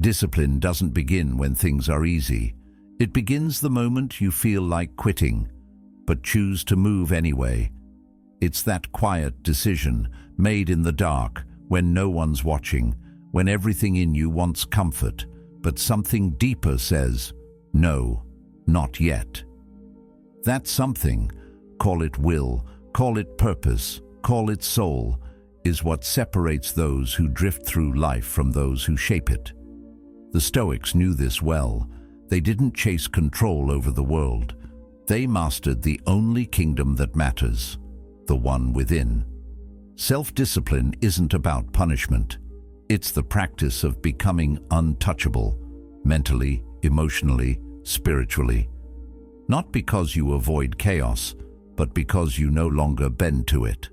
Discipline doesn't begin when things are easy. It begins the moment you feel like quitting, but choose to move anyway. It's that quiet decision, made in the dark, when no one's watching, when everything in you wants comfort, but something deeper says, no, not yet. That something, call it will, call it purpose, call it soul, is what separates those who drift through life from those who shape it. The Stoics knew this well. They didn't chase control over the world. They mastered the only kingdom that matters, the one within. Self-discipline isn't about punishment. It's the practice of becoming untouchable, mentally, emotionally, spiritually. Not because you avoid chaos, but because you no longer bend to it.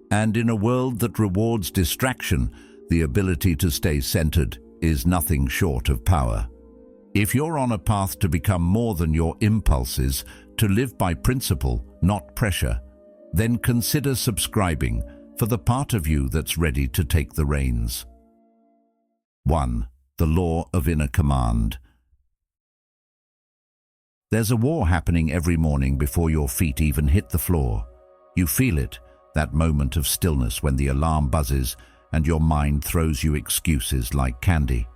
And in a world that rewards distraction, the ability to stay centered is nothing short of power. If you're on a path to become more than your impulses, to live by principle, not pressure, then consider subscribing for the part of you that's ready to take the reins. 1. The law of inner command. There's a war happening every morning before your feet even hit the floor. You feel it, that moment of stillness when the alarm buzzes and your mind throws you excuses like candy.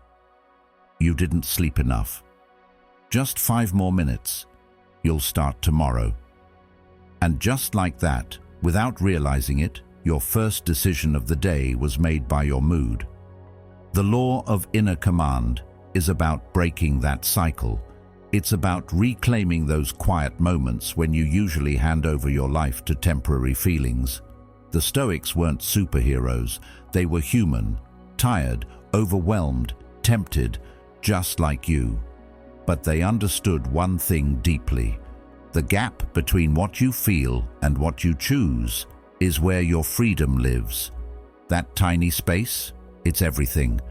You didn't sleep enough. Just 5 more minutes. You'll start tomorrow. And just like that, without realizing it, your first decision of the day was made by your mood. The law of inner command is about breaking that cycle. It's about reclaiming those quiet moments when you usually hand over your life to temporary feelings. The Stoics weren't superheroes. They were human, tired, overwhelmed, tempted, just like you. But they understood one thing deeply. The gap between what you feel and what you choose is where your freedom lives. That tiny space, it's everything.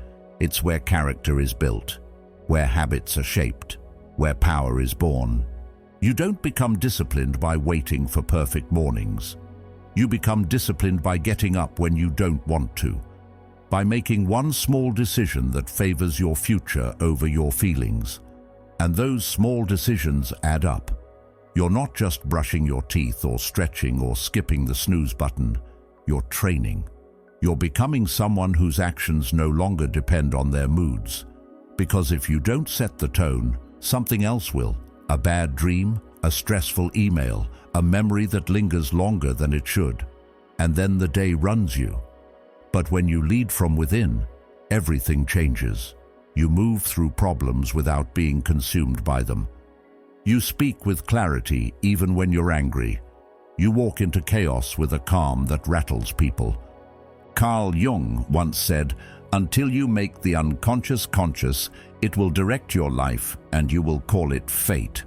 It's where character is built, where habits are shaped, where power is born. You don't become disciplined by waiting for perfect mornings. You become disciplined by getting up when you don't want to, by making one small decision that favors your future over your feelings. And those small decisions add up. You're not just brushing your teeth or stretching or skipping the snooze button. You're training. You're becoming someone whose actions no longer depend on their moods. Because if you don't set the tone, something else will. A bad dream, a stressful email, a memory that lingers longer than it should. And then the day runs you. But when you lead from within, everything changes. You move through problems without being consumed by them. You speak with clarity even when you're angry. You walk into chaos with a calm that rattles people. Carl Jung once said, "Until you make the unconscious conscious, it will direct your life and you will call it fate."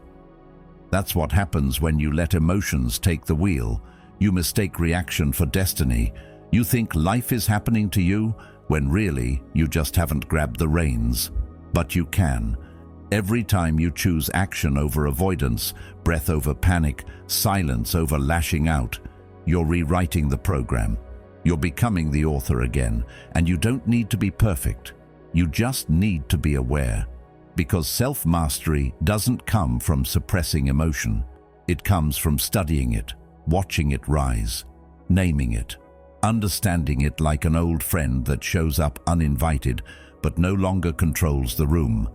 That's what happens when you let emotions take the wheel. You mistake reaction for destiny. You think life is happening to you when really you just haven't grabbed the reins. But you can. Every time you choose action over avoidance, breath over panic, silence over lashing out, you're rewriting the program. You're becoming the author again, and you don't need to be perfect. You just need to be aware. Because self-mastery doesn't come from suppressing emotion. It comes from studying it, watching it rise, naming it, understanding it like an old friend that shows up uninvited but no longer controls the room.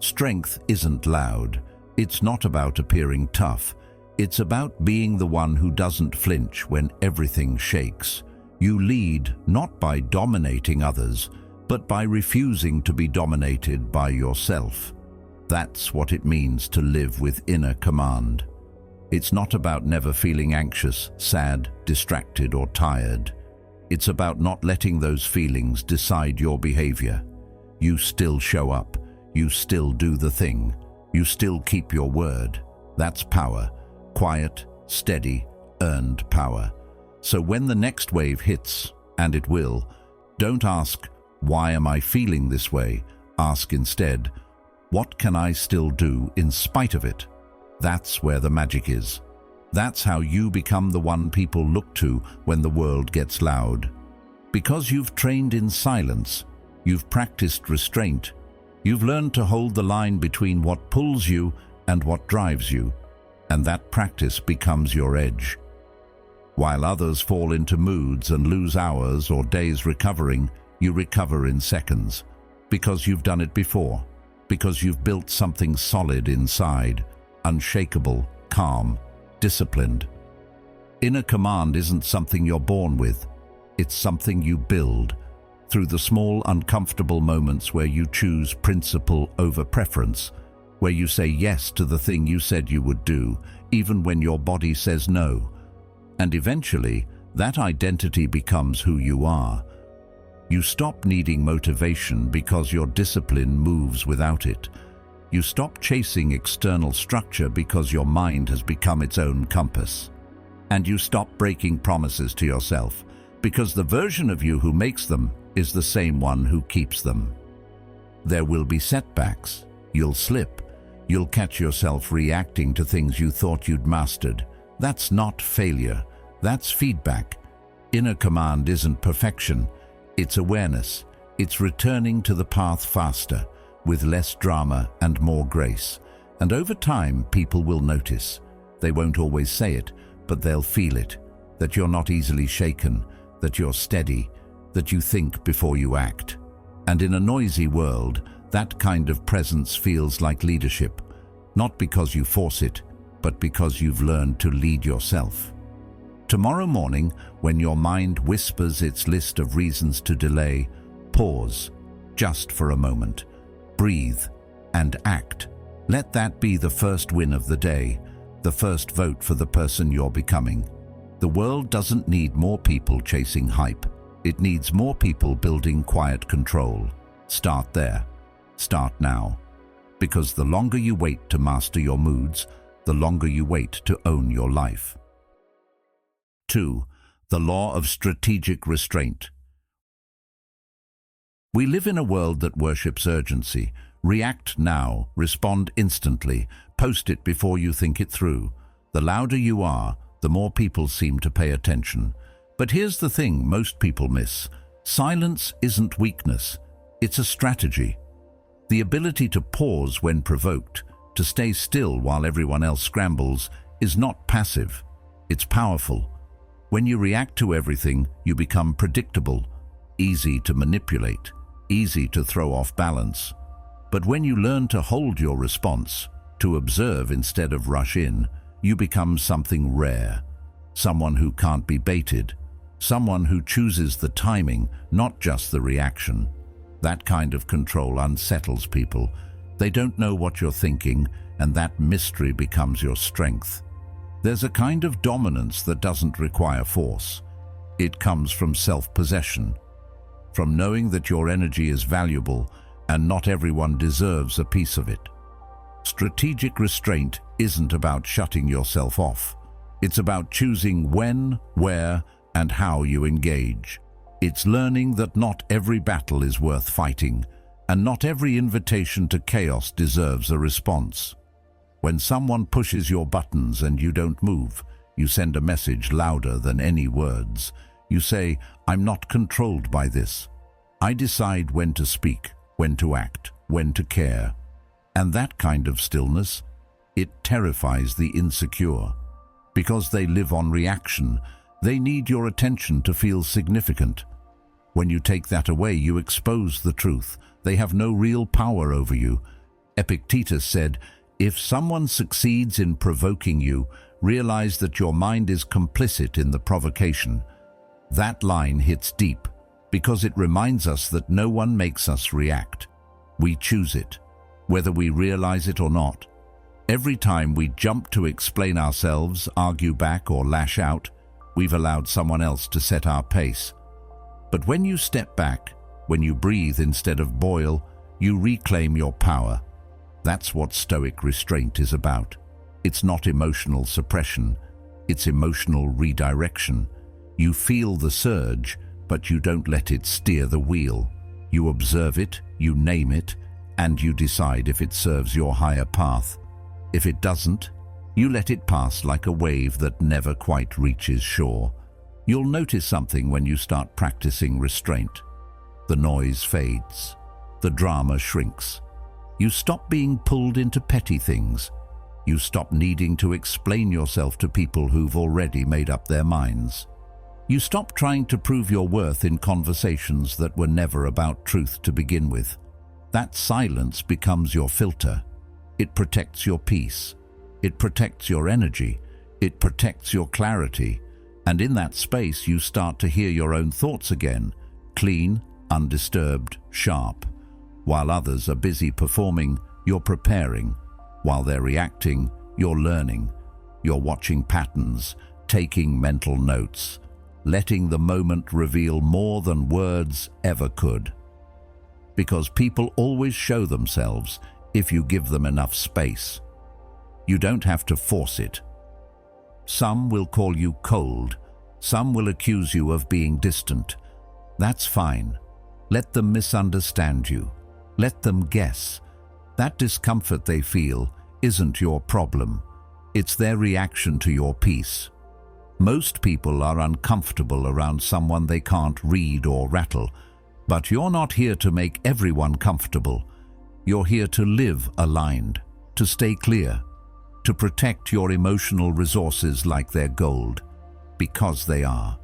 Strength isn't loud. It's not about appearing tough. It's about being the one who doesn't flinch when everything shakes. You lead not by dominating others, but by refusing to be dominated by yourself. That's what it means to live with inner command. It's not about never feeling anxious, sad, distracted, or tired. It's about not letting those feelings decide your behavior. You still show up. You still do the thing. You still keep your word. That's power. Quiet, steady, earned power. So when the next wave hits, and it will, don't ask, "Why am I feeling this way?" Ask instead, "What can I still do in spite of it?" That's where the magic is. That's how you become the one people look to when the world gets loud. Because you've trained in silence, you've practiced restraint, You've learned to hold the line between what pulls you and what drives you, and that practice becomes your edge. While others fall into moods and lose hours or days recovering, you recover in seconds, because you've done it before, because you've built something solid inside, unshakable, calm, disciplined. Inner command isn't something you're born with. It's something you build through the small, uncomfortable moments where you choose principle over preference, where you say yes to the thing you said you would do, even when your body says no. And eventually, that identity becomes who you are. You stop needing motivation because your discipline moves without it. You stop chasing external structure because your mind has become its own compass. And you stop breaking promises to yourself because the version of you who makes them is the same one who keeps them. There will be setbacks. You'll slip. You'll catch yourself reacting to things you thought you'd mastered. That's not failure. That's feedback. Inner command isn't perfection. It's awareness. It's returning to the path faster, with less drama and more grace. And over time, people will notice. They won't always say it, but they'll feel it. That you're not easily shaken, that you're steady, that you think before you act. And in a noisy world, that kind of presence feels like leadership, not because you force it, but because you've learned to lead yourself. Tomorrow morning, when your mind whispers its list of reasons to delay, pause, just for a moment. Breathe and act. Let that be the first win of the day, the first vote for the person you're becoming. The world doesn't need more people chasing hype. It needs more people building quiet control. Start there. Start now. Because the longer you wait to master your moods, the longer you wait to own your life. 2. The law of strategic restraint. We live in a world that worships urgency. React now, respond instantly, post it before you think it through. The louder you are, the more people seem to pay attention. But here's the thing most people miss. Silence isn't weakness, it's a strategy. The ability to pause when provoked, to stay still while everyone else scrambles, is not passive, it's powerful. When you react to everything, you become predictable, easy to manipulate, easy to throw off balance. But when you learn to hold your response, to observe instead of rush in, you become something rare, someone who can't be baited, someone who chooses the timing, not just the reaction. That kind of control unsettles people. They don't know what you're thinking, and that mystery becomes your strength. There's a kind of dominance that doesn't require force. It comes from self-possession, from knowing that your energy is valuable and not everyone deserves a piece of it. Strategic restraint isn't about shutting yourself off. It's about choosing when, where, and how you engage. It's learning that not every battle is worth fighting, and not every invitation to chaos deserves a response. When someone pushes your buttons and you don't move, you send a message louder than any words. You say, "I'm not controlled by this. I decide when to speak, when to act, when to care." And that kind of stillness, it terrifies the insecure. Because they live on reaction, they need your attention to feel significant. When you take that away, you expose the truth. They have no real power over you. Epictetus said, "If someone succeeds in provoking you, realize that your mind is complicit in the provocation." That line hits deep because it reminds us that no one makes us react. We choose it, whether we realize it or not. Every time we jump to explain ourselves, argue back, or lash out, we've allowed someone else to set our pace. But when you step back, when you breathe instead of boil, you reclaim your power. That's what Stoic restraint is about. It's not emotional suppression, it's emotional redirection. You feel the surge, but you don't let it steer the wheel. You observe it, you name it, and you decide if it serves your higher path. If it doesn't, you let it pass like a wave that never quite reaches shore. You'll notice something when you start practicing restraint. The noise fades. The drama shrinks. You stop being pulled into petty things. You stop needing to explain yourself to people who've already made up their minds. You stop trying to prove your worth in conversations that were never about truth to begin with. That silence becomes your filter. It protects your peace. It protects your energy. It protects your clarity. And in that space, you start to hear your own thoughts again, clean, undisturbed, sharp. While others are busy performing, you're preparing. While they're reacting, you're learning. You're watching patterns, taking mental notes, letting the moment reveal more than words ever could. Because people always show themselves if you give them enough space. You don't have to force it. Some will call you cold. Some will accuse you of being distant. That's fine. Let them misunderstand you. Let them guess. That discomfort they feel isn't your problem. It's their reaction to your peace. Most people are uncomfortable around someone they can't read or rattle, but you're not here to make everyone comfortable. You're here to live aligned, to stay clear, to protect your emotional resources like they're gold, because they are.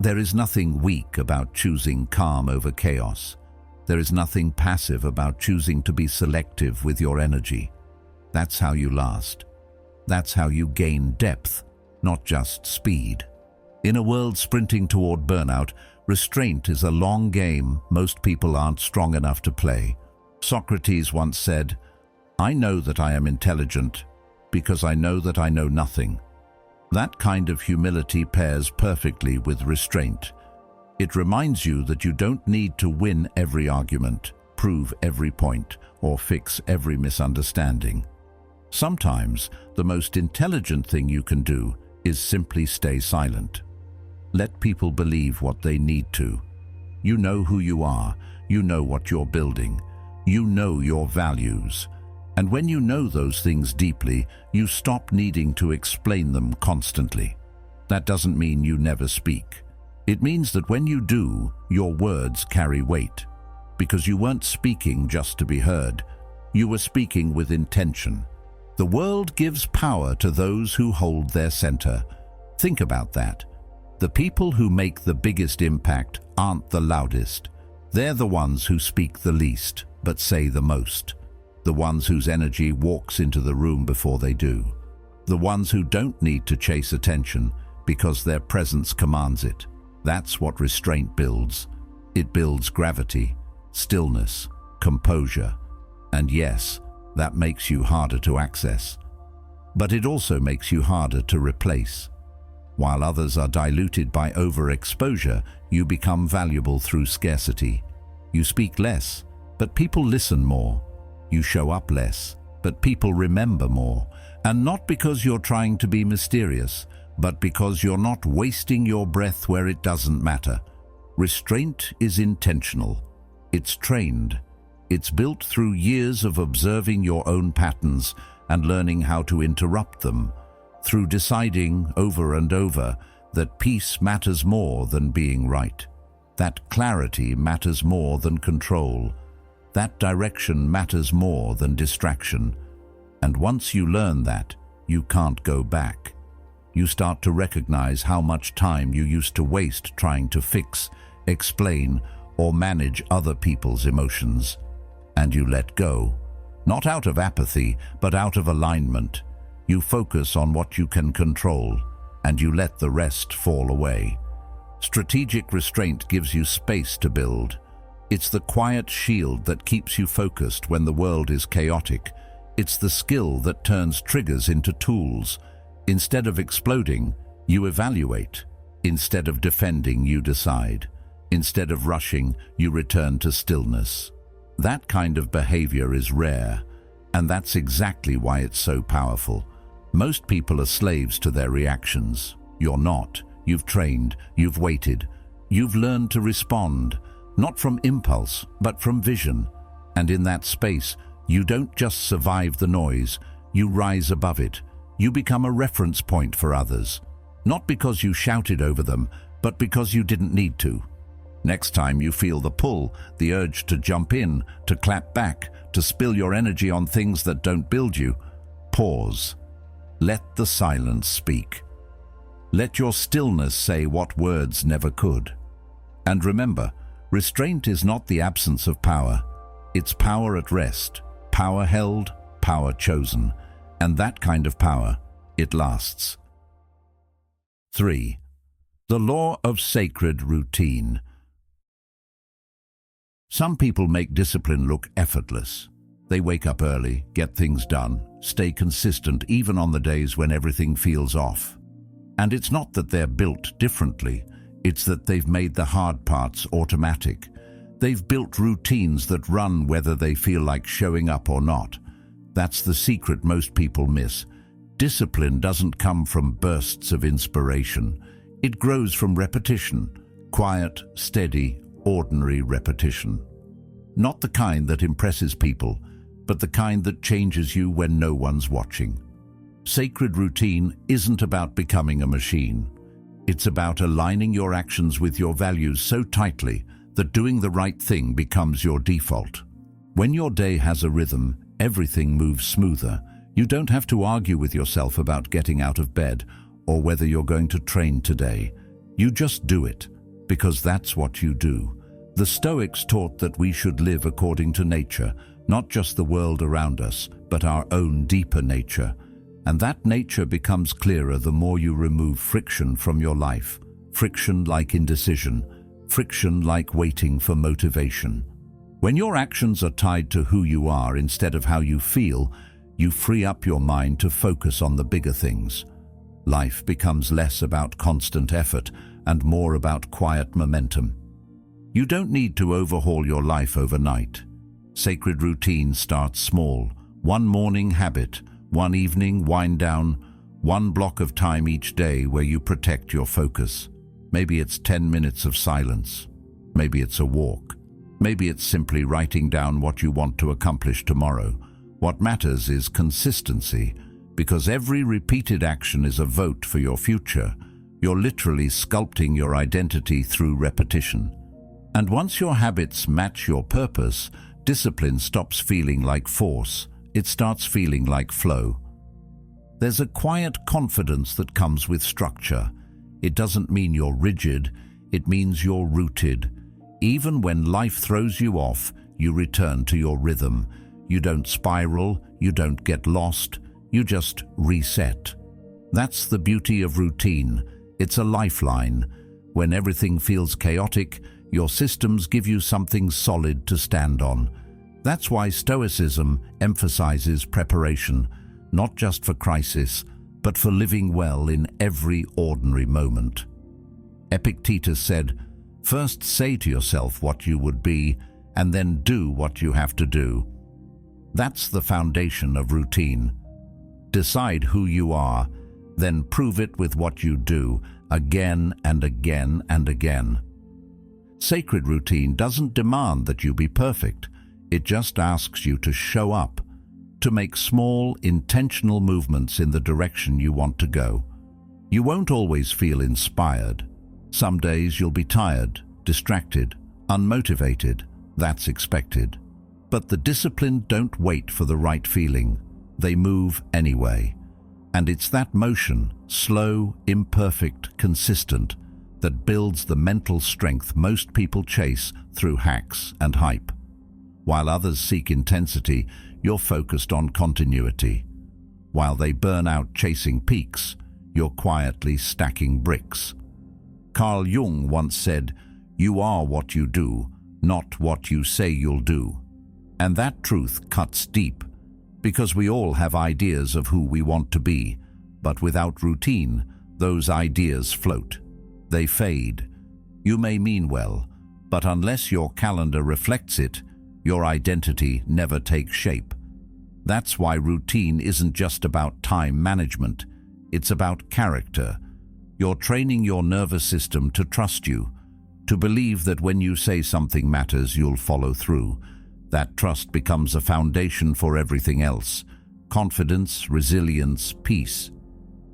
There is nothing weak about choosing calm over chaos. There is nothing passive about choosing to be selective with your energy. That's how you last. That's how you gain depth, not just speed. In a world sprinting toward burnout, restraint is a long game most people aren't strong enough to play. Socrates once said, "I know that I am intelligent because I know that I know nothing." That kind of humility pairs perfectly with restraint. It reminds you that you don't need to win every argument, prove every point, or fix every misunderstanding. Sometimes, the most intelligent thing you can do is simply stay silent. Let people believe what they need to. You know who you are. You know what you're building. You know your values. And when you know those things deeply, you stop needing to explain them constantly. That doesn't mean you never speak. It means that when you do, your words carry weight. Because you weren't speaking just to be heard. You were speaking with intention. The world gives power to those who hold their center. Think about that. The people who make the biggest impact aren't the loudest. They're the ones who speak the least, but say the most. The ones whose energy walks into the room before they do. The ones who don't need to chase attention because their presence commands it. That's what restraint builds. It builds gravity, stillness, composure. And yes, that makes you harder to access. But it also makes you harder to replace. While others are diluted by overexposure, you become valuable through scarcity. You speak less, but people listen more. You show up less, but people remember more. And not because you're trying to be mysterious, but because you're not wasting your breath where it doesn't matter. Restraint is intentional. It's trained. It's built through years of observing your own patterns and learning how to interrupt them, through deciding over and over that peace matters more than being right, that clarity matters more than control, that direction matters more than distraction. And once you learn that, you can't go back. You start to recognize how much time you used to waste trying to fix, explain, or manage other people's emotions. And you let go, not out of apathy, but out of alignment. You focus on what you can control, and you let the rest fall away. Strategic restraint gives you space to build. It's the quiet shield that keeps you focused when the world is chaotic. It's the skill that turns triggers into tools. Instead of exploding, you evaluate. Instead of defending, you decide. Instead of rushing, you return to stillness. That kind of behavior is rare, and that's exactly why it's so powerful. Most people are slaves to their reactions. You're not. You've trained, you've waited, you've learned to respond, not from impulse, but from vision. And in that space, you don't just survive the noise, you rise above it. You become a reference point for others, not because you shouted over them, but because you didn't need to. Next time you feel the pull, the urge to jump in, to clap back, to spill your energy on things that don't build you, pause. Let the silence speak. Let your stillness say what words never could. And remember, restraint is not the absence of power. It's power at rest, power held, power chosen. And that kind of power, it lasts. 3. The law of sacred routine. Some people make discipline look effortless. They wake up early, get things done, stay consistent even on the days when everything feels off. And it's not that they're built differently, it's that they've made the hard parts automatic. They've built routines that run whether they feel like showing up or not. That's the secret most people miss. Discipline doesn't come from bursts of inspiration. It grows from repetition, quiet, steady, ordinary repetition. Not the kind that impresses people, but the kind that changes you when no one's watching. Sacred routine isn't about becoming a machine. It's about aligning your actions with your values so tightly that doing the right thing becomes your default. When your day has a rhythm, everything moves smoother. You don't have to argue with yourself about getting out of bed or whether you're going to train today. You just do it, because that's what you do. The Stoics taught that we should live according to nature, not just the world around us, but our own deeper nature. And that nature becomes clearer the more you remove friction from your life. Friction like indecision, friction like waiting for motivation. When your actions are tied to who you are instead of how you feel, you free up your mind to focus on the bigger things. Life becomes less about constant effort and more about quiet momentum. You don't need to overhaul your life overnight. Sacred routine starts small. One morning habit, one evening wind down, one block of time each day where you protect your focus. Maybe it's 10 minutes of silence. Maybe it's a walk. Maybe it's simply writing down what you want to accomplish tomorrow. What matters is consistency, because every repeated action is a vote for your future. You're literally sculpting your identity through repetition. And once your habits match your purpose, discipline stops feeling like force. It starts feeling like flow. There's a quiet confidence that comes with structure. It doesn't mean you're rigid, it means you're rooted. Even when life throws you off, you return to your rhythm. You don't spiral, you don't get lost, you just reset. That's the beauty of routine. It's a lifeline. When everything feels chaotic, your systems give you something solid to stand on. That's why Stoicism emphasizes preparation, not just for crisis, but for living well in every ordinary moment. Epictetus said, "First say to yourself what you would be, and then do what you have to do." That's the foundation of routine. Decide who you are, then prove it with what you do, again and again and again. Sacred routine doesn't demand that you be perfect. It just asks you to show up, to make small, intentional movements in the direction you want to go. You won't always feel inspired. Some days you'll be tired, distracted, unmotivated. That's expected. But the disciplined don't wait for the right feeling. They move anyway. And it's that motion, slow, imperfect, consistent, that builds the mental strength most people chase through hacks and hype. While others seek intensity, you're focused on continuity. While they burn out chasing peaks, you're quietly stacking bricks. Carl Jung once said, "You are what you do, not what you say you'll do." And that truth cuts deep, because we all have ideas of who we want to be, but without routine, those ideas float. They fade. You may mean well, but unless your calendar reflects it, your identity never takes shape. That's why routine isn't just about time management. It's about character. You're training your nervous system to trust you, to believe that when you say something matters, you'll follow through. That trust becomes a foundation for everything else. Confidence, resilience, peace.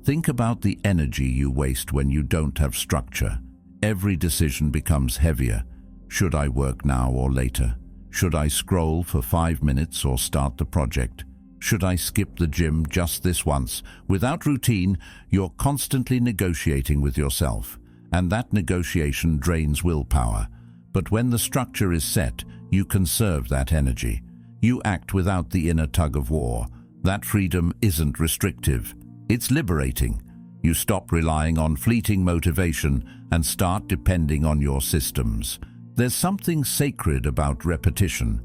Think about the energy you waste when you don't have structure. Every decision becomes heavier. Should I work now or later? Should I scroll for 5 minutes or start the project? Should I skip the gym just this once? Without routine, you're constantly negotiating with yourself, and that negotiation drains willpower. But when the structure is set, you conserve that energy. You act without the inner tug of war. That freedom isn't restrictive. It's liberating. You stop relying on fleeting motivation and start depending on your systems. There's something sacred about repetition.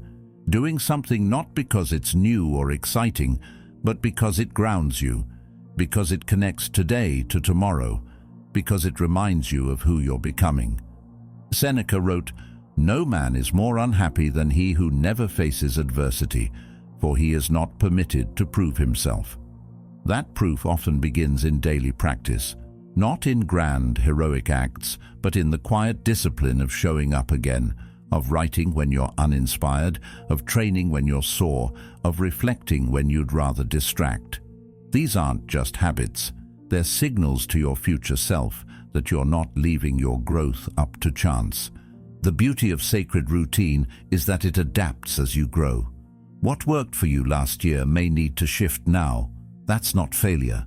Doing something not because it's new or exciting, but because it grounds you, because it connects today to tomorrow, because it reminds you of who you're becoming. Seneca wrote, "No man is more unhappy than he who never faces adversity, for he is not permitted to prove himself." That proof often begins in daily practice, not in grand, heroic acts, but in the quiet discipline of showing up again, of writing when you're uninspired, of training when you're sore, of reflecting when you'd rather distract. These aren't just habits. They're signals to your future self that you're not leaving your growth up to chance. The beauty of sacred routine is that it adapts as you grow. What worked for you last year may need to shift now. That's not failure.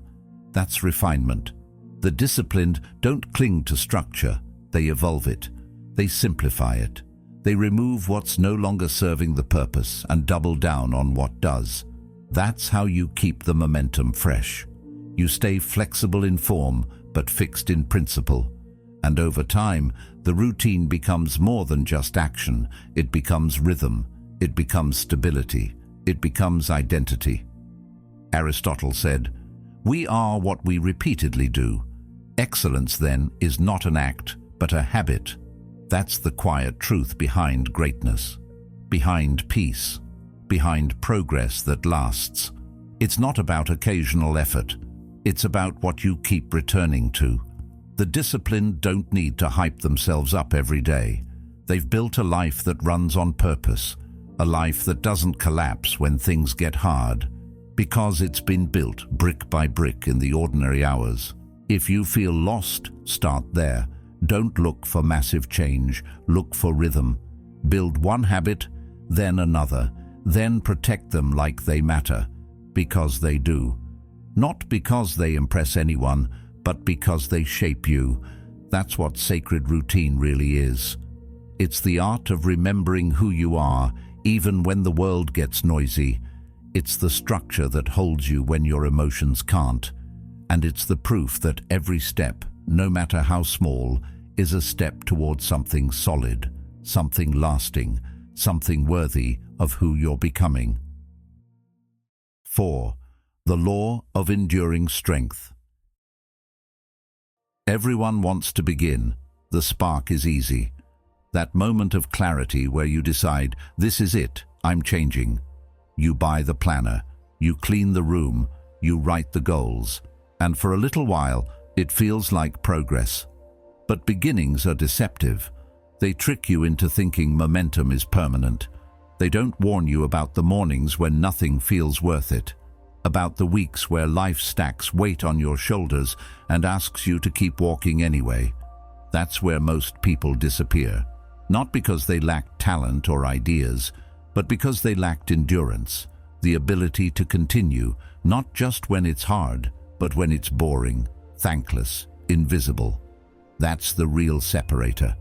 That's refinement. The disciplined don't cling to structure. They evolve it. They simplify it. They remove what's no longer serving the purpose and double down on what does. That's how you keep the momentum fresh. You stay flexible in form, but fixed in principle. And over time, the routine becomes more than just action. It becomes rhythm. It becomes stability. It becomes identity. Aristotle said, "We are what we repeatedly do." Excellence, then, is not an act, but a habit. That's the quiet truth behind greatness, behind peace, behind progress that lasts. It's not about occasional effort. It's about what you keep returning to. The disciplined don't need to hype themselves up every day. They've built a life that runs on purpose, a life that doesn't collapse when things get hard, because it's been built brick by brick in the ordinary hours. If you feel lost, start there. Don't look for massive change, look for rhythm. Build one habit, then another, then protect them like they matter, because they do. Not because they impress anyone, but because they shape you. That's what sacred routine really is. It's the art of remembering who you are, even when the world gets noisy. It's the structure that holds you when your emotions can't. And it's the proof that every step, no matter how small, is a step towards something solid, something lasting, something worthy of who you're becoming. 4. The law of enduring strength. Everyone wants to begin. The spark is easy. That moment of clarity where you decide, this is it, I'm changing. You buy the planner, you clean the room, you write the goals, and for a little while, it feels like progress. But beginnings are deceptive. They trick you into thinking momentum is permanent. They don't warn you about the mornings when nothing feels worth it, about the weeks where life stacks weight on your shoulders and asks you to keep walking anyway. That's where most people disappear, not because they lacked talent or ideas, but because they lacked endurance, the ability to continue, not just when it's hard, but when it's boring, thankless, invisible. That's the real separator.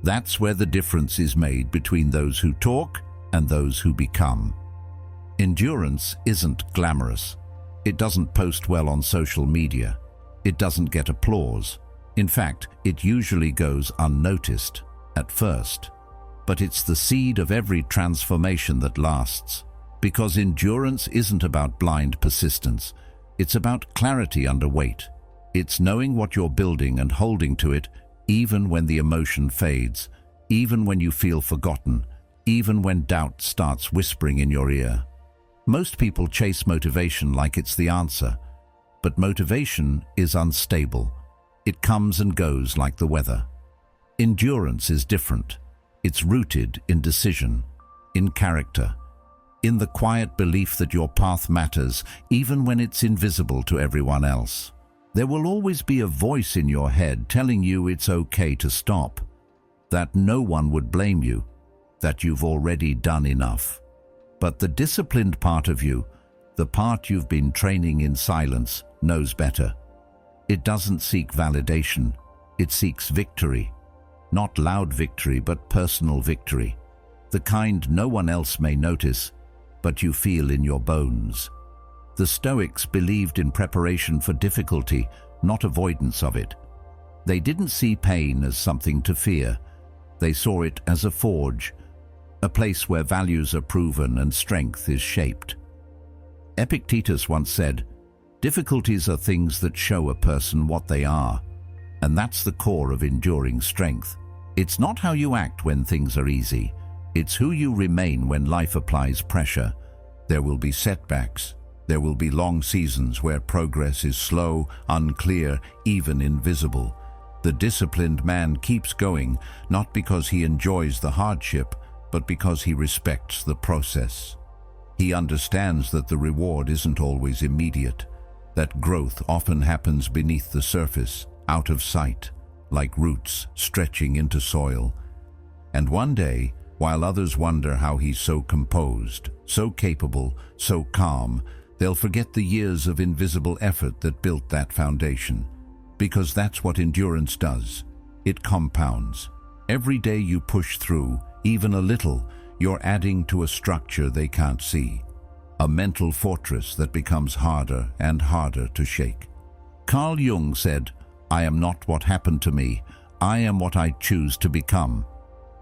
That's where the difference is made between those who talk and those who become. Endurance isn't glamorous. It doesn't post well on social media. It doesn't get applause. In fact, it usually goes unnoticed at first. But it's the seed of every transformation that lasts. Because endurance isn't about blind persistence. It's about clarity under weight. It's knowing what you're building and holding to it, even when the emotion fades, even when you feel forgotten, even when doubt starts whispering in your ear. Most people chase motivation like it's the answer, but motivation is unstable. It comes and goes like the weather. Endurance is different. It's rooted in decision, in character, in the quiet belief that your path matters, even when it's invisible to everyone else. There will always be a voice in your head telling you it's okay to stop. that no one would blame you, that you've already done enough. But the disciplined part of you, the part you've been training in silence, knows better. It doesn't seek validation, it seeks victory. Not loud victory, but personal victory. The kind no one else may notice, but you feel in your bones. The Stoics believed in preparation for difficulty, not avoidance of it. They didn't see pain as something to fear. They saw it as a forge, a place where values are proven and strength is shaped. Epictetus once said, "Difficulties are things that show a person what they are," and that's the core of enduring strength. It's not how you act when things are easy. It's who you remain when life applies pressure. There will be setbacks. There will be long seasons where progress is slow, unclear, even invisible. The disciplined man keeps going, not because he enjoys the hardship, but because he respects the process. He understands that the reward isn't always immediate, that growth often happens beneath the surface, out of sight, like roots stretching into soil. And one day, while others wonder how he's so composed, so capable, so calm, they'll forget the years of invisible effort that built that foundation. Because that's what endurance does. It compounds. Every day you push through, even a little, you're adding to a structure they can't see. A mental fortress that becomes harder and harder to shake. Carl Jung said, "I am not what happened to me, I am what I choose to become."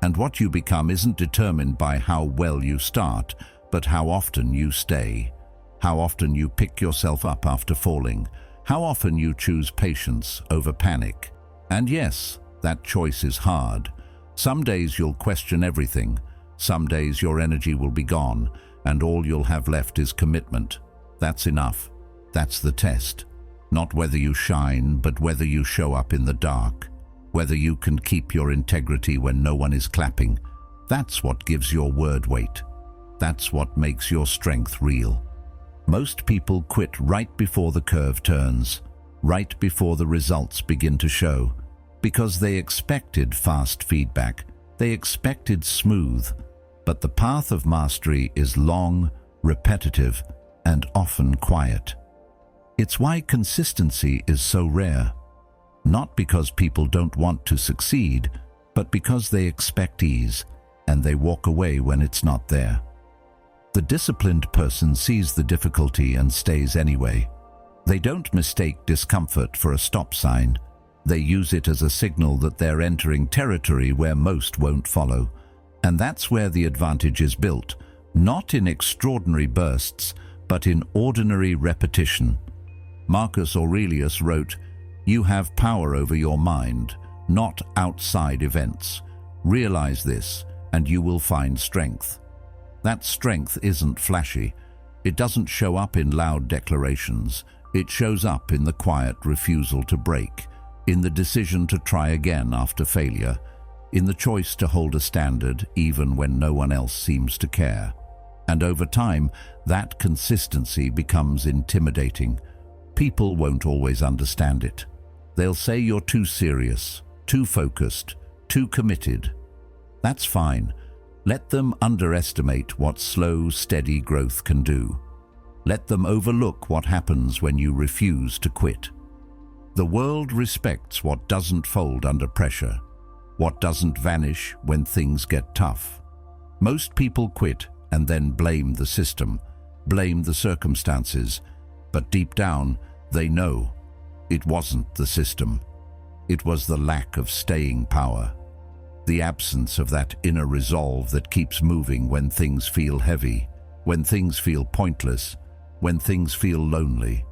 And what you become isn't determined by how well you start, but how often you stay. How often you pick yourself up after falling. How often you choose patience over panic. And yes, that choice is hard. Some days you'll question everything. Some days your energy will be gone, and all you'll have left is commitment. That's enough. That's the test. Not whether you shine, but whether you show up in the dark. Whether you can keep your integrity when no one is clapping. That's what gives your word weight. That's what makes your strength real. Most people quit right before the curve turns, right before the results begin to show, because they expected fast feedback. They expected smooth, but the path of mastery is long, repetitive, and often quiet. It's why consistency is so rare. Not because people don't want to succeed, but because they expect ease, and they walk away when it's not there. The disciplined person sees the difficulty and stays anyway. They don't mistake discomfort for a stop sign. They use it as a signal that they're entering territory where most won't follow. And that's where the advantage is built, not in extraordinary bursts, but in ordinary repetition. Marcus Aurelius wrote, "You have power over your mind, not outside events. Realize this, and you will find strength." That strength isn't flashy. It doesn't show up in loud declarations. It shows up in the quiet refusal to break, in the decision to try again after failure, in the choice to hold a standard even when no one else seems to care. And over time, that consistency becomes intimidating. People won't always understand it. They'll say you're too serious, too focused, too committed. That's fine. Let them underestimate what slow, steady growth can do. Let them overlook what happens when you refuse to quit. The world respects what doesn't fold under pressure, what doesn't vanish when things get tough. Most people quit and then blame the system, blame the circumstances, but deep down, they know it wasn't the system. It was the lack of staying power. The absence of that inner resolve that keeps moving when things feel heavy, when things feel pointless, when things feel lonely.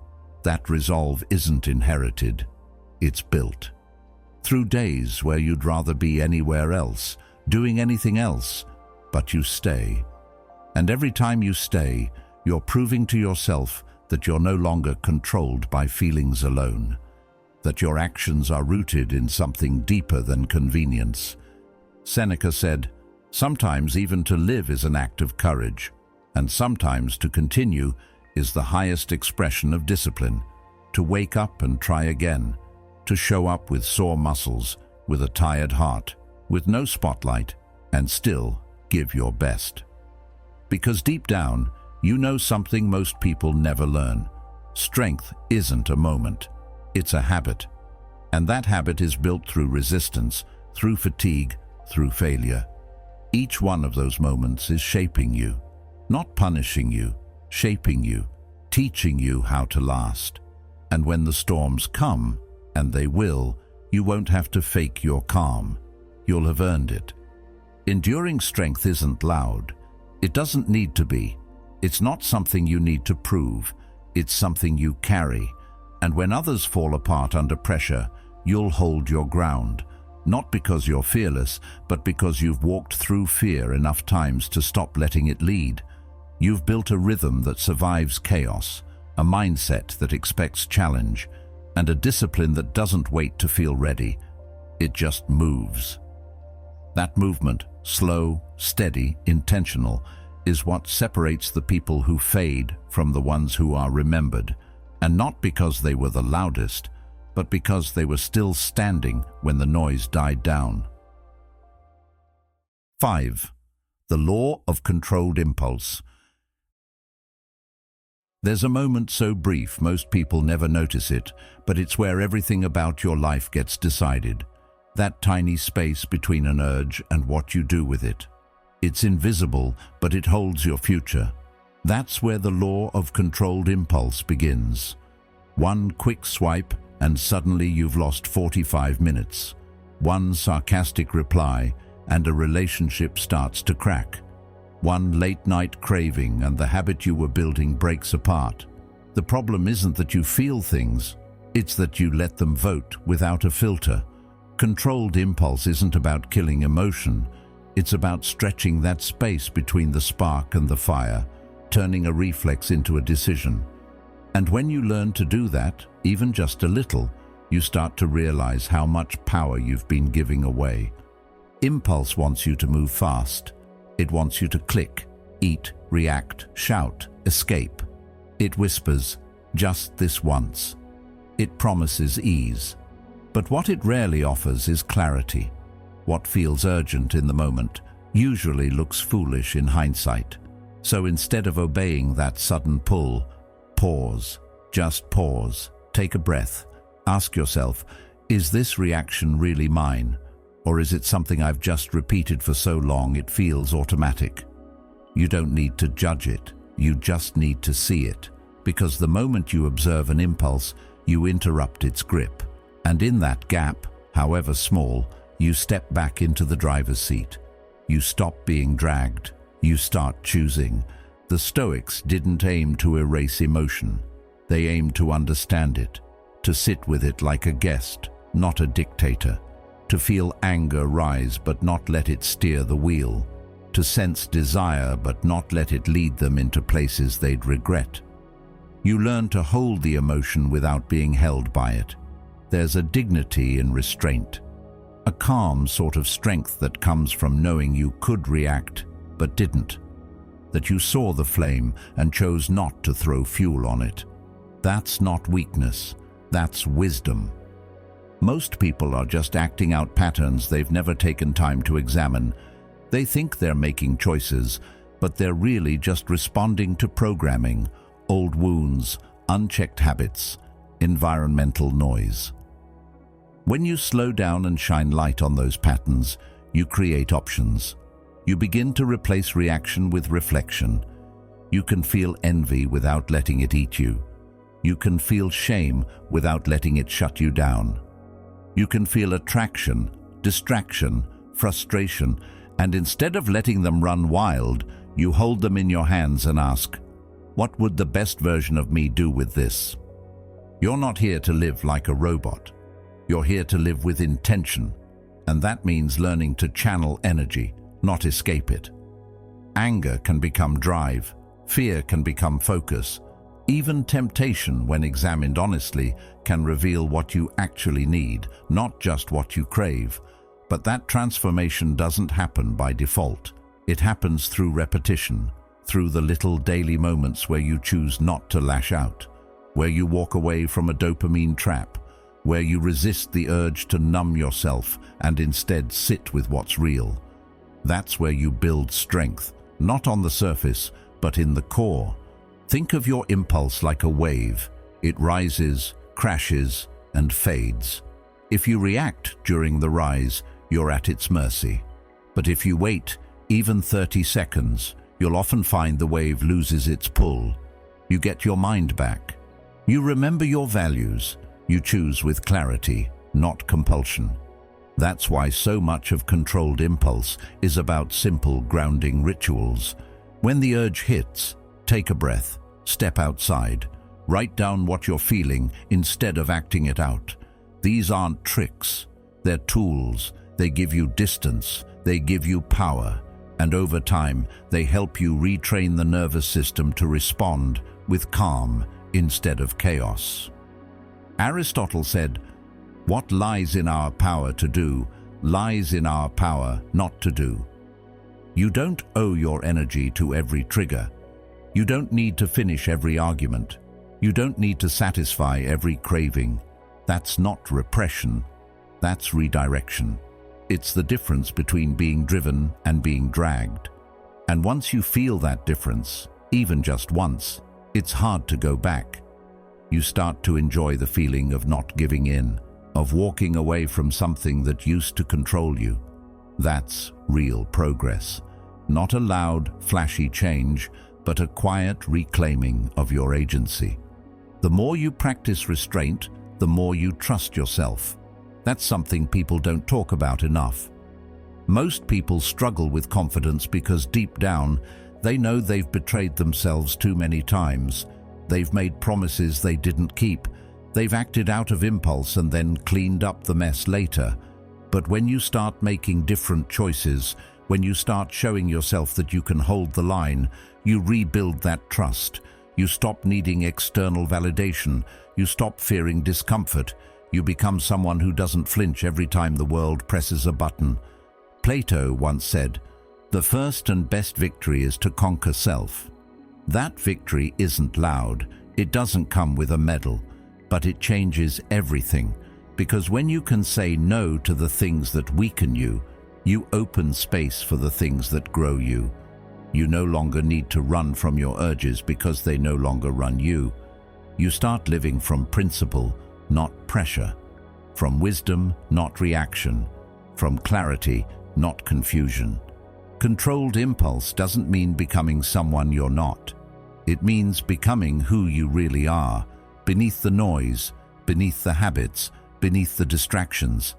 That resolve isn't inherited, it's built. Through days where you'd rather be anywhere else, doing anything else, but you stay. And every time you stay, you're proving to yourself that you're no longer controlled by feelings alone, that your actions are rooted in something deeper than convenience. Seneca said, "Sometimes even to live is an act of courage, and sometimes to continue is the highest expression of discipline. To wake up and try again, to show up with sore muscles, with a tired heart, with no spotlight, and still give your best. Because deep down, you know something most people never learn. Strength isn't a moment, it's a habit. And that habit is built through resistance, through fatigue, through failure. Each one of those moments is shaping you, not punishing you, shaping you, teaching you how to last. And when the storms come, and they will, you won't have to fake your calm. You'll have earned it. Enduring strength isn't loud. It doesn't need to be. It's not something you need to prove. It's something you carry. And when others fall apart under pressure, you'll hold your ground. Not because you're fearless, but because you've walked through fear enough times to stop letting it lead. You've built a rhythm that survives chaos, a mindset that expects challenge, and a discipline that doesn't wait to feel ready. It just moves. That movement, slow, steady, intentional, is what separates the people who fade from the ones who are remembered, and not because they were the loudest, but because they were still standing when the noise died down. 5. The law of controlled impulse. There's a moment so brief most people never notice it, but it's where everything about your life gets decided. That tiny space between an urge and what you do with it. It's invisible, but it holds your future. That's where the law of controlled impulse begins. One quick swipe, and suddenly you've lost 45 minutes. One sarcastic reply, and a relationship starts to crack. One late-night craving, and the habit you were building breaks apart. The problem isn't that you feel things, it's that you let them vote without a filter. Controlled impulse isn't about killing emotion. It's about stretching that space between the spark and the fire, turning a reflex into a decision. And when you learn to do that, even just a little, you start to realize how much power you've been giving away. Impulse wants you to move fast. It wants you to click, eat, react, shout, escape. It whispers, just this once. It promises ease. But what it rarely offers is clarity. What feels urgent in the moment usually looks foolish in hindsight. So instead of obeying that sudden pull, pause. Just pause. Take a breath. Ask yourself, is this reaction really mine? Or is it something I've just repeated for so long it feels automatic? You don't need to judge it. You just need to see it. Because the moment you observe an impulse, you interrupt its grip. And in that gap, however small, you step back into the driver's seat. You stop being dragged. You start choosing. The Stoics didn't aim to erase emotion. They aimed to understand it, to sit with it like a guest, not a dictator, to feel anger rise but not let it steer the wheel, to sense desire but not let it lead them into places they'd regret. You learn to hold the emotion without being held by it. There's a dignity in restraint, a calm sort of strength that comes from knowing you could react, but didn't, that you saw the flame and chose not to throw fuel on it. That's not weakness, that's wisdom. Most people are just acting out patterns they've never taken time to examine. They think they're making choices, but they're really just responding to programming, old wounds, unchecked habits, environmental noise. When you slow down and shine light on those patterns, you create options. You begin to replace reaction with reflection. You can feel envy without letting it eat you. You can feel shame without letting it shut you down. You can feel attraction, distraction, frustration, and instead of letting them run wild, you hold them in your hands and ask, what would the best version of me do with this? You're not here to live like a robot. You're here to live with intention, and that means learning to channel energy, not escape it. Anger can become drive, fear can become focus. Even temptation, when examined honestly, can reveal what you actually need, not just what you crave. But that transformation doesn't happen by default. It happens through repetition, through the little daily moments where you choose not to lash out, where you walk away from a dopamine trap, where you resist the urge to numb yourself and instead sit with what's real. That's where you build strength, not on the surface, but in the core. Think of your impulse like a wave. It rises, crashes, and fades. If you react during the rise, you're at its mercy. But if you wait, even 30 seconds, you'll often find the wave loses its pull. You get your mind back. You remember your values. You choose with clarity, not compulsion. That's why so much of controlled impulse is about simple grounding rituals. When the urge hits, take a breath, step outside, write down what you're feeling instead of acting it out. These aren't tricks, they're tools. They give you distance, they give you power, and over time they help you retrain the nervous system to respond with calm instead of chaos. Aristotle said, "What lies in our power to do, lies in our power not to do." You don't owe your energy to every trigger. You don't need to finish every argument. You don't need to satisfy every craving. That's not repression, that's redirection. It's the difference between being driven and being dragged. And once you feel that difference, even just once, it's hard to go back. You start to enjoy the feeling of not giving in, of walking away from something that used to control you. That's real progress. Not a loud, flashy change, but a quiet reclaiming of your agency. The more you practice restraint, the more you trust yourself. That's something people don't talk about enough. Most people struggle with confidence because deep down, they know they've betrayed themselves too many times. They've made promises they didn't keep. They've acted out of impulse and then cleaned up the mess later. But when you start making different choices, when you start showing yourself that you can hold the line, you rebuild that trust. You stop needing external validation. You stop fearing discomfort. You become someone who doesn't flinch every time the world presses a button. Plato once said, "The first and best victory is to conquer self." That victory isn't loud. It doesn't come with a medal, but it changes everything. Because when you can say no to the things that weaken you, you open space for the things that grow you. You no longer need to run from your urges because they no longer run you. You start living from principle, not pressure. From wisdom, not reaction. From clarity, not confusion. Controlled impulse doesn't mean becoming someone you're not. It means becoming who you really are, beneath the noise, beneath the habits, beneath the distractions.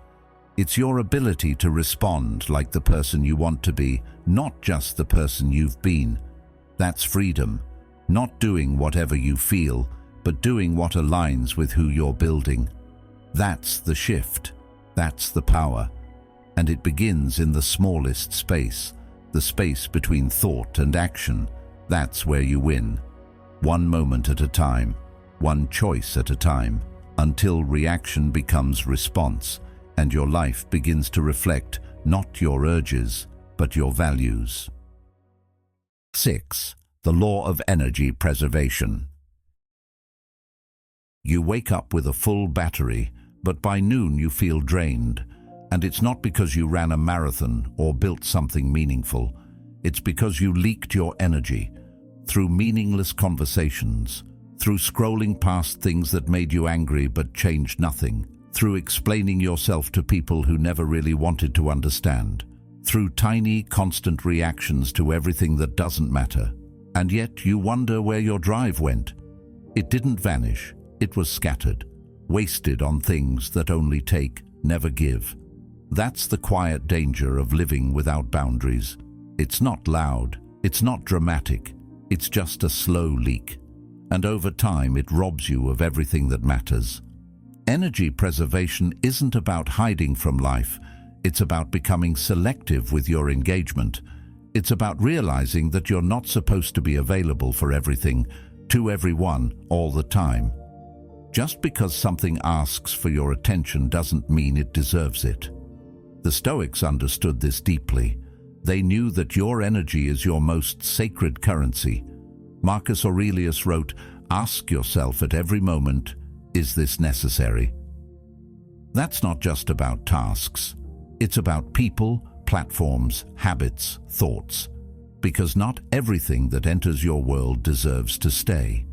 It's your ability to respond like the person you want to be, not just the person you've been. That's freedom. Not doing whatever you feel, but doing what aligns with who you're building. That's the shift. That's the power. And it begins in the smallest space, the space between thought and action. That's where you win. One moment at a time, one choice at a time, until reaction becomes response, and your life begins to reflect not your urges, but your values. 6. The law of energy preservation. You wake up with a full battery, but by noon you feel drained. And it's not because you ran a marathon or built something meaningful. It's because you leaked your energy through meaningless conversations, through scrolling past things that made you angry but changed nothing, through explaining yourself to people who never really wanted to understand, through tiny, constant reactions to everything that doesn't matter. And yet you wonder where your drive went. It didn't vanish. It was scattered, wasted on things that only take, never give. That's the quiet danger of living without boundaries. It's not loud, it's not dramatic, it's just a slow leak. And over time it robs you of everything that matters. Energy preservation isn't about hiding from life, it's about becoming selective with your engagement. It's about realizing that you're not supposed to be available for everything, to everyone, all the time. Just because something asks for your attention doesn't mean it deserves it. The Stoics understood this deeply. They knew that your energy is your most sacred currency. Marcus Aurelius wrote, "Ask yourself at every moment, is this necessary?" That's not just about tasks. It's about people, platforms, habits, thoughts. Because not everything that enters your world deserves to stay.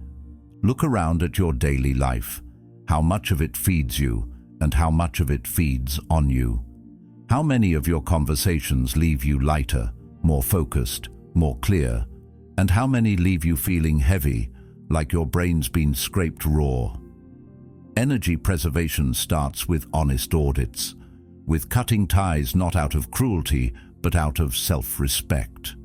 Look around at your daily life. How much of it feeds you, and how much of it feeds on you? How many of your conversations leave you lighter, more focused, more clear? And how many leave you feeling heavy, like your brain's been scraped raw? Energy preservation starts with honest audits, with cutting ties not out of cruelty, but out of self-respect.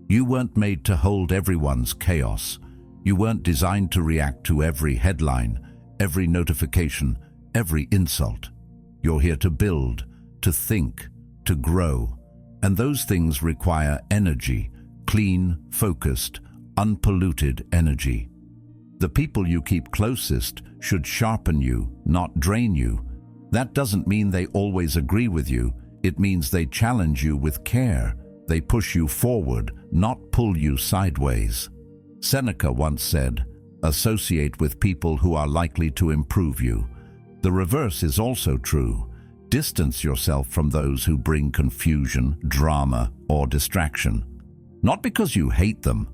You weren't made to hold everyone's chaos. You weren't designed to react to every headline, every notification, every insult. You're here to build, to think, to grow. And those things require energy, clean, focused, unpolluted energy. The people you keep closest should sharpen you, not drain you. That doesn't mean they always agree with you. It means they challenge you with care. They push you forward, not pull you sideways. Seneca once said, "Associate with people who are likely to improve you." The reverse is also true. Distance yourself from those who bring confusion, drama, or distraction. Not because you hate them,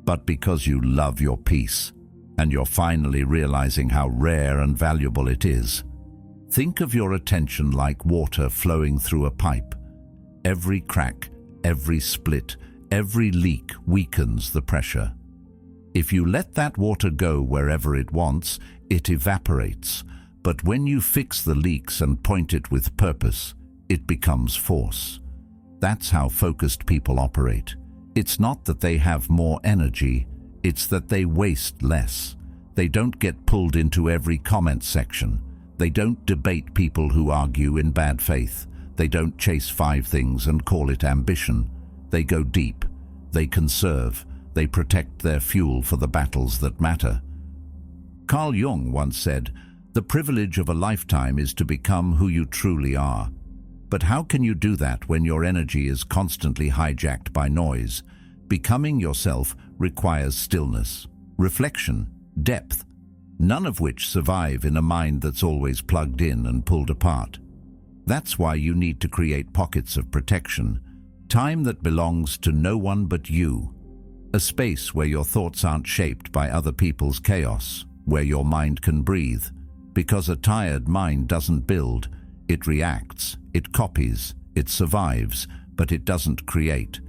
but because you love your peace, and you're finally realizing how rare and valuable it is. Think of your attention like water flowing through a pipe. Every crack, every split, every leak weakens the pressure. If you let that water go wherever it wants, it evaporates. But when you fix the leaks and point it with purpose, it becomes force. That's how focused people operate. It's not that they have more energy, it's that they waste less. They don't get pulled into every comment section. They don't debate people who argue in bad faith. They don't chase 5 things and call it ambition. They go deep. They conserve. They protect their fuel for the battles that matter. Carl Jung once said, "The privilege of a lifetime is to become who you truly are." But how can you do that when your energy is constantly hijacked by noise? Becoming yourself requires stillness, reflection, depth, none of which survive in a mind that's always plugged in and pulled apart. That's why you need to create pockets of protection, time that belongs to no one but you. A space where your thoughts aren't shaped by other people's chaos, where your mind can breathe. Because a tired mind doesn't build, it reacts, it copies, it survives, but it doesn't create.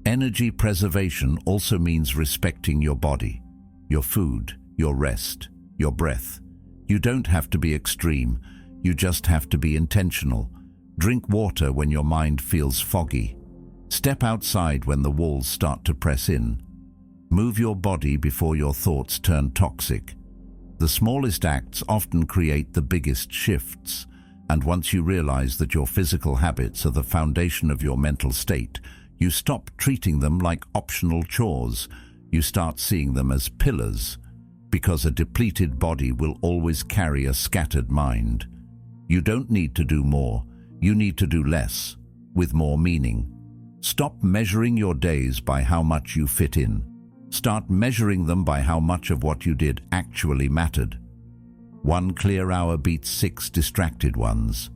Energy preservation also means respecting your body, your food, your rest, your breath. You don't have to be extreme, you just have to be intentional. Drink water when your mind feels foggy. Step outside when the walls start to press in. Move your body before your thoughts turn toxic. The smallest acts often create the biggest shifts, and once you realize that your physical habits are the foundation of your mental state, you stop treating them like optional chores. You start seeing them as pillars, because a depleted body will always carry a scattered mind. You don't need to do more, you need to do less, with more meaning. Stop measuring your days by how much you fit in. Start measuring them by how much of what you did actually mattered. 1 clear hour beats 6 distracted ones.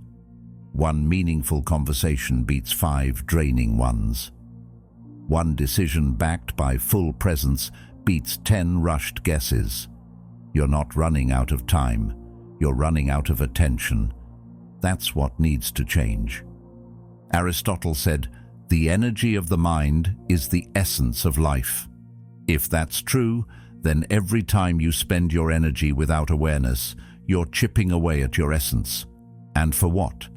1 meaningful conversation beats 5 draining ones. 1 decision backed by full presence beats 10 rushed guesses. You're not running out of time, you're running out of attention. That's what needs to change. Aristotle said, "The energy of the mind is the essence of life." If that's true, then every time you spend your energy without awareness, you're chipping away at your essence. And for what?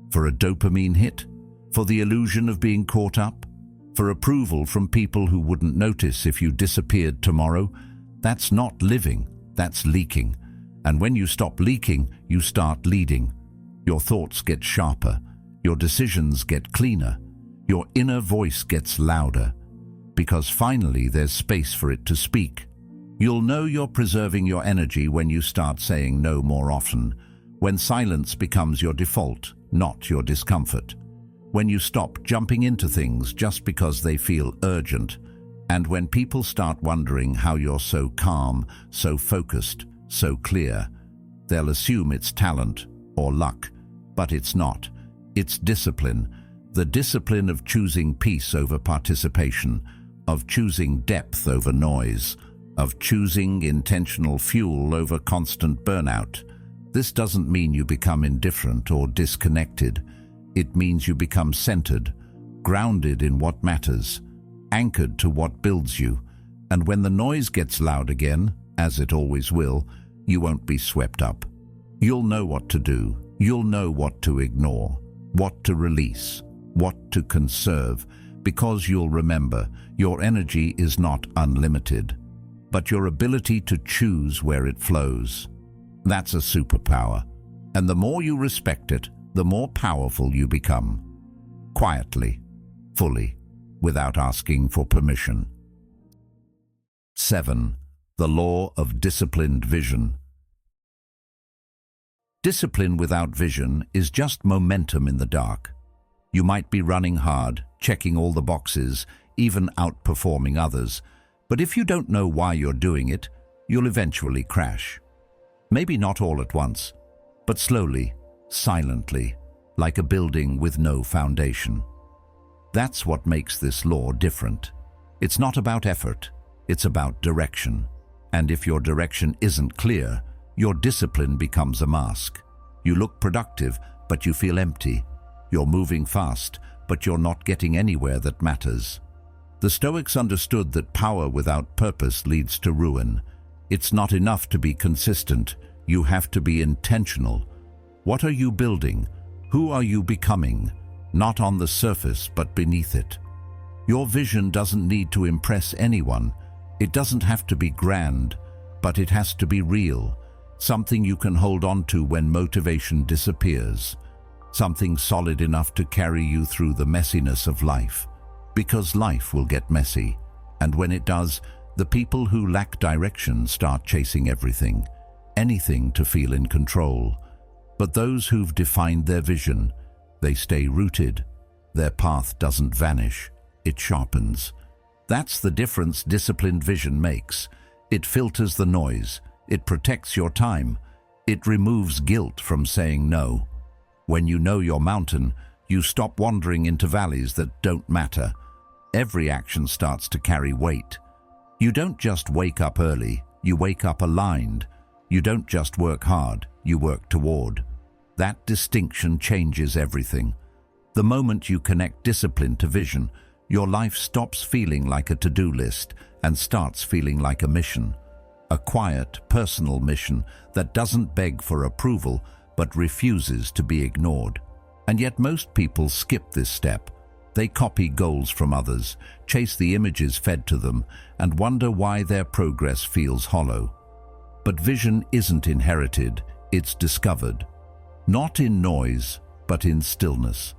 For a dopamine hit? For the illusion of being caught up? For approval from people who wouldn't notice if you disappeared tomorrow? That's not living, that's leaking. And when you stop leaking, you start leading. Your thoughts get sharper, your decisions get cleaner, your inner voice gets louder. Because finally there's space for it to speak. You'll know you're preserving your energy when you start saying no more often, when silence becomes your default, not your discomfort, when you stop jumping into things just because they feel urgent, and when people start wondering how you're so calm, so focused, so clear. They'll assume it's talent or luck, But it's not. It's discipline. The discipline of choosing peace over participation, of choosing depth over noise, of choosing intentional fuel over constant burnout. This doesn't mean you become indifferent or disconnected. It means you become centered, grounded in what matters, anchored to what builds you. And when the noise gets loud again, as it always will, you won't be swept up. You'll know what to do. You'll know what to ignore, what to release, what to conserve, because you'll remember your energy is not unlimited, but your ability to choose where it flows. That's a superpower. And the more you respect it, the more powerful you become. Quietly, fully, without asking for permission. 7. The law of disciplined vision. Discipline without vision is just momentum in the dark. You might be running hard, checking all the boxes, even outperforming others, but if you don't know why you're doing it, you'll eventually crash. Maybe not all at once, but slowly, silently, like a building with no foundation. That's what makes this law different. It's not about effort, it's about direction. And if your direction isn't clear, your discipline becomes a mask. You look productive, but you feel empty. You're moving fast, but you're not getting anywhere that matters. The Stoics understood that power without purpose leads to ruin. It's not enough to be consistent. You have to be intentional. What are you building? Who are you becoming? Not on the surface, but beneath it. Your vision doesn't need to impress anyone. It doesn't have to be grand, but it has to be real. Something you can hold on to when motivation disappears. Something solid enough to carry you through the messiness of life. Because life will get messy. And when it does, the people who lack direction start chasing everything. Anything to feel in control. But those who've defined their vision, they stay rooted. Their path doesn't vanish. It sharpens. That's the difference disciplined vision makes. It filters the noise. It protects your time. It removes guilt from saying no. When you know your mountain, you stop wandering into valleys that don't matter. Every action starts to carry weight. You don't just wake up early, you wake up aligned. You don't just work hard, you work toward. That distinction changes everything. The moment you connect discipline to vision, your life stops feeling like a to-do list and starts feeling like a mission. A quiet, personal mission that doesn't beg for approval but refuses to be ignored. And yet most people skip this step. They copy goals from others, chase the images fed to them, and wonder why their progress feels hollow. But vision isn't inherited, it's discovered. Not in noise, but in stillness.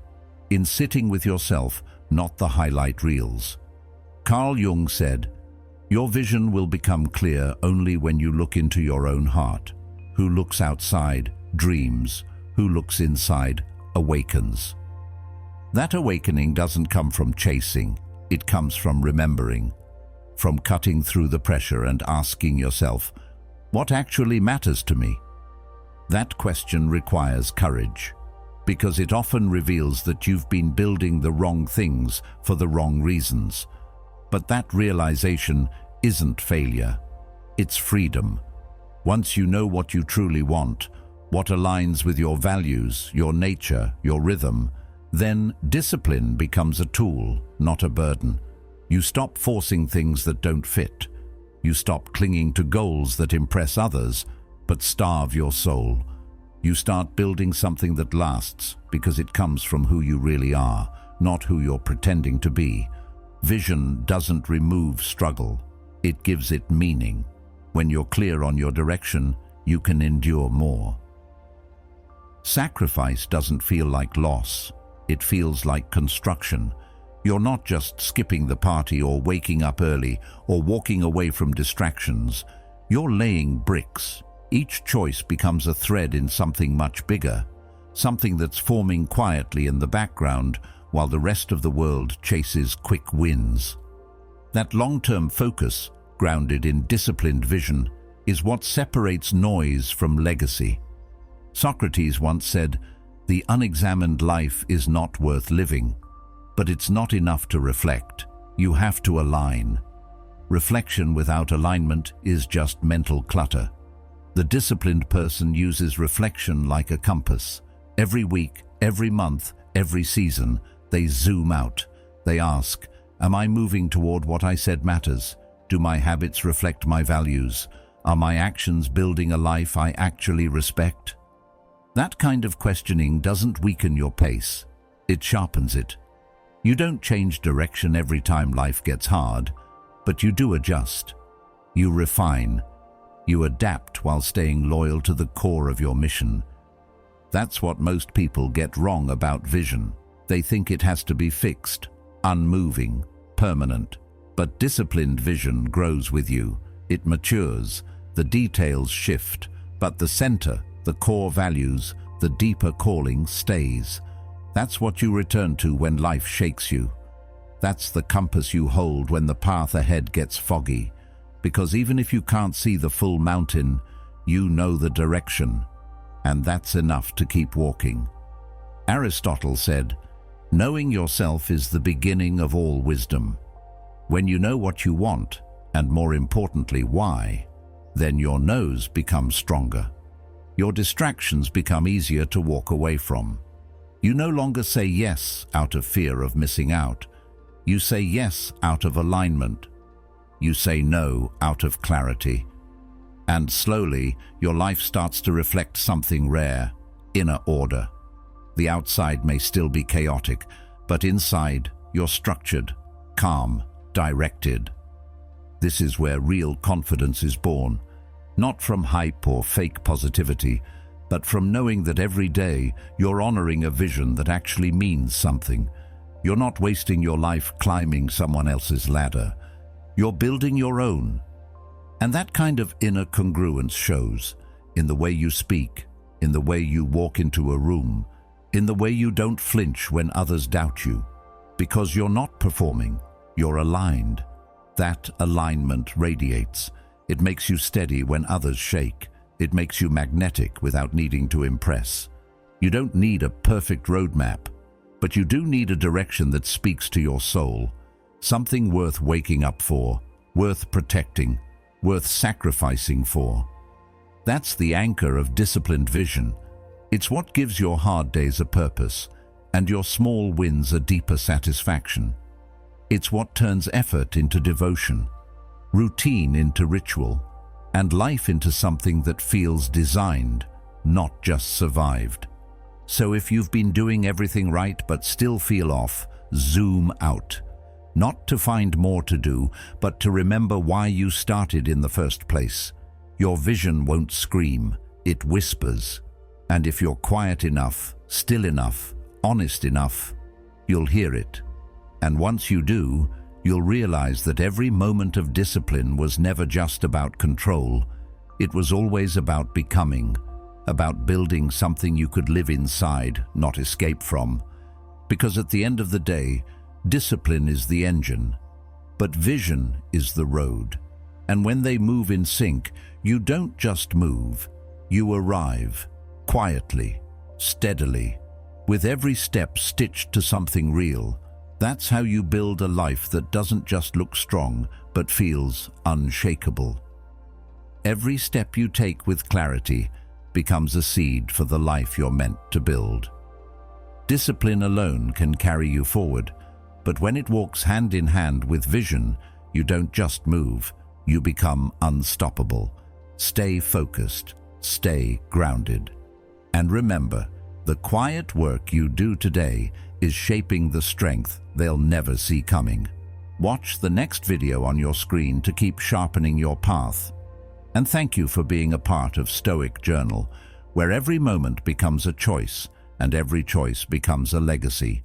In sitting with yourself, not the highlight reels. Carl Jung said, "Your vision will become clear only when you look into your own heart. Who looks outside dreams. Who looks inside awakens." That awakening doesn't come from chasing. It comes from remembering. From cutting through the pressure and asking yourself, what actually matters to me? That question requires courage, because it often reveals that you've been building the wrong things for the wrong reasons. But that realization isn't failure. It's freedom. Once you know what you truly want, what aligns with your values, your nature, your rhythm, then discipline becomes a tool, not a burden. You stop forcing things that don't fit. You stop clinging to goals that impress others, but starve your soul. You start building something that lasts because it comes from who you really are, not who you're pretending to be. Vision doesn't remove struggle. It gives it meaning. When you're clear on your direction, you can endure more. Sacrifice doesn't feel like loss. It feels like construction. You're not just skipping the party or waking up early or walking away from distractions. You're laying bricks. Each choice becomes a thread in something much bigger, something that's forming quietly in the background while the rest of the world chases quick wins. That long-term focus, grounded in disciplined vision, is what separates noise from legacy. Socrates once said, The unexamined life is not worth living. But it's not enough to reflect. You have to align. Reflection without alignment is just mental clutter. The disciplined person uses reflection like a compass. Every week, every month, every season, they zoom out. They ask, am I moving toward what I said matters? Do my habits reflect my values? Are my actions building a life I actually respect? That kind of questioning doesn't weaken your pace. It sharpens it. You don't change direction every time life gets hard, but you do adjust. You refine. You adapt while staying loyal to the core of your mission. That's what most people get wrong about vision. They think it has to be fixed, unmoving, permanent. But disciplined vision grows with you. It matures. The details shift, but the center, the core values, the deeper calling stays. That's what you return to when life shakes you. That's the compass you hold when the path ahead gets foggy. Because even if you can't see the full mountain, you know the direction. And that's enough to keep walking. Aristotle said, knowing yourself is the beginning of all wisdom. When you know what you want, and more importantly why, then your no's become stronger. Your distractions become easier to walk away from. You no longer say yes out of fear of missing out. You say yes out of alignment. You say no out of clarity. And slowly, your life starts to reflect something rare, inner order. The outside may still be chaotic, but inside, you're structured, calm, directed. This is where real confidence is born, not from hype or fake positivity, but from knowing that every day you're honoring a vision that actually means something. You're not wasting your life climbing someone else's ladder. You're building your own. And that kind of inner congruence shows in the way you speak, in the way you walk into a room, in the way you don't flinch when others doubt you. Because you're not performing, you're aligned. That alignment radiates. It makes you steady when others shake. It makes you magnetic without needing to impress. You don't need a perfect roadmap, but you do need a direction that speaks to your soul. Something worth waking up for, worth protecting, worth sacrificing for. That's the anchor of disciplined vision. It's what gives your hard days a purpose and your small wins a deeper satisfaction. It's what turns effort into devotion, routine into ritual, and life into something that feels designed, not just survived. So if you've been doing everything right but still feel off, zoom out. Not to find more to do, but to remember why you started in the first place. Your vision won't scream, it whispers. And if you're quiet enough, still enough, honest enough, you'll hear it. And once you do, you'll realize that every moment of discipline was never just about control. It was always about becoming, about building something you could live inside, not escape from. Because at the end of the day, discipline is the engine, but vision is the road. And when they move in sync, you don't just move, you arrive, quietly, steadily, with every step stitched to something real. That's how you build a life that doesn't just look strong, but feels unshakable. Every step you take with clarity becomes a seed for the life you're meant to build. Discipline alone can carry you forward, but when it walks hand in hand with vision, you don't just move, you become unstoppable. Stay focused, stay grounded. And remember, the quiet work you do today is shaping the strength they'll never see coming. Watch the next video on your screen to keep sharpening your path. And thank you for being a part of Stoic Journal, where every moment becomes a choice and every choice becomes a legacy.